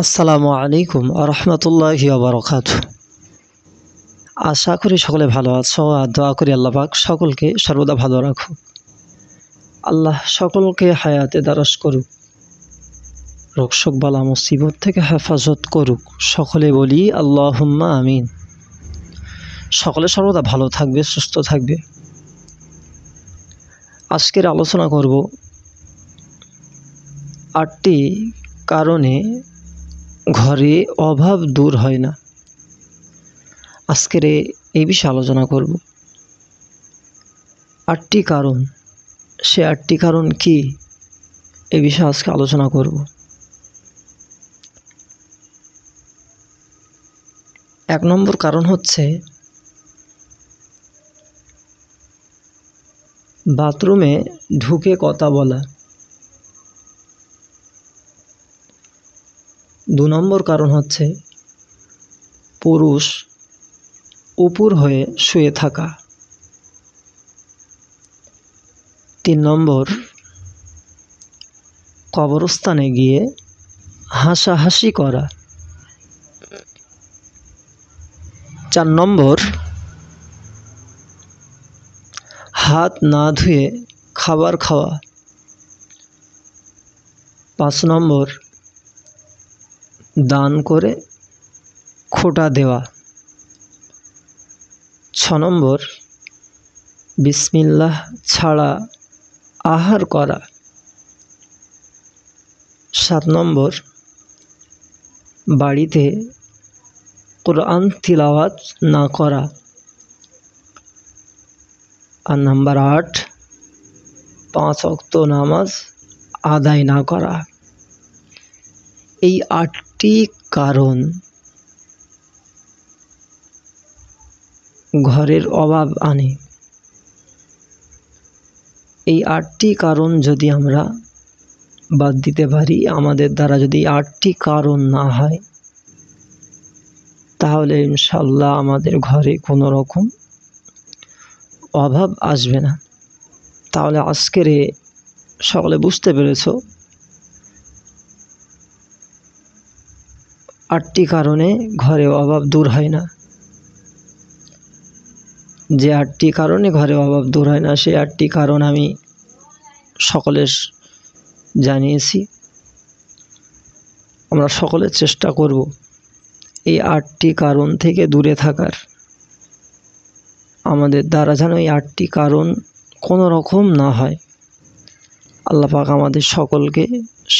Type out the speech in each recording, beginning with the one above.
আসসালামু আলাইকুম রহমতুল্লাহি বারাকাতুহু। আশা করি সকলে ভালো আছো আর দোয়া করি আল্লাহ পাক সকলকে সর্বদা ভালো রাখুক। আল্লাহ সকলকে হায়াতে দারাজ করুক, রোগশোক বালা মুসিবত থেকে হেফাজত করুক। সকলে বলি আল্লাহুম্মা আমিন। সকলে সর্বদা ভালো থাকবে, সুস্থ থাকবে। আজকের আলোচনা করব 8টি কারণে ঘরে অভাব দূর হয় না। আজকের এই বিষয়ে আলোচনা করব 8টি কারণ। সে 8টি কারণ কি, এ বিষয়ে আজকে আলোচনা করব। 1 নম্বর কারণ হচ্ছে বাথরুমে ঢুকে কথা বলা। 2 নম্বর কারণ হচ্ছে পুরুষ উপর হয়ে শুয়ে থাকা। 3 নম্বর কবরস্থানে গিয়ে হাসাহাসি করা। 4 নম্বর হাত না ধুয়ে খাবার খাওয়া। 5 নম্বর দান করে খোঁটা দেওয়া। 6 নম্বর বিসমিল্লাহ ছাড়া আহার করা। 7 নম্বর বাড়িতে কোরআন তিলাওয়াত না করা। আর নাম্বার 8 5 ওয়াক্ত নামাজ আদায় না করা। এই 8টি কারণ ঘরের অভাব আনে। এই 8টি কারণ যদি আমরা বাদ দিতে পারি, আমাদের দ্বারা যদি 8টি কারণ না হয়, তাহলে ইনশাআল্লাহ আমাদের ঘরে কোনো রকম অভাব আসবে না। তাহলে আজকের সকলে বুঝতে পেরেছো 8টি কারণে ঘরে অভাব দূর হয় না। যে 8টি কারণে ঘরে অভাব দূর হয় না, সেই 8টি কারণ আমি সকলের জানিয়েছি। আমরা সকলে চেষ্টা করব এই 8টি কারণ থেকে দূরে থাকার। আমাদের দ্বারা যেন এই 8টি কারণ কোনো রকম না হয়। আল্লাহ পাক আমাদের সকলকে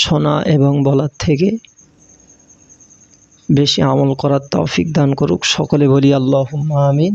শোনা এবং বলার থেকে বেশি আমল করার তৌফিক দান করুক। সকলে বলি আল্লাহুম্মা আমিন।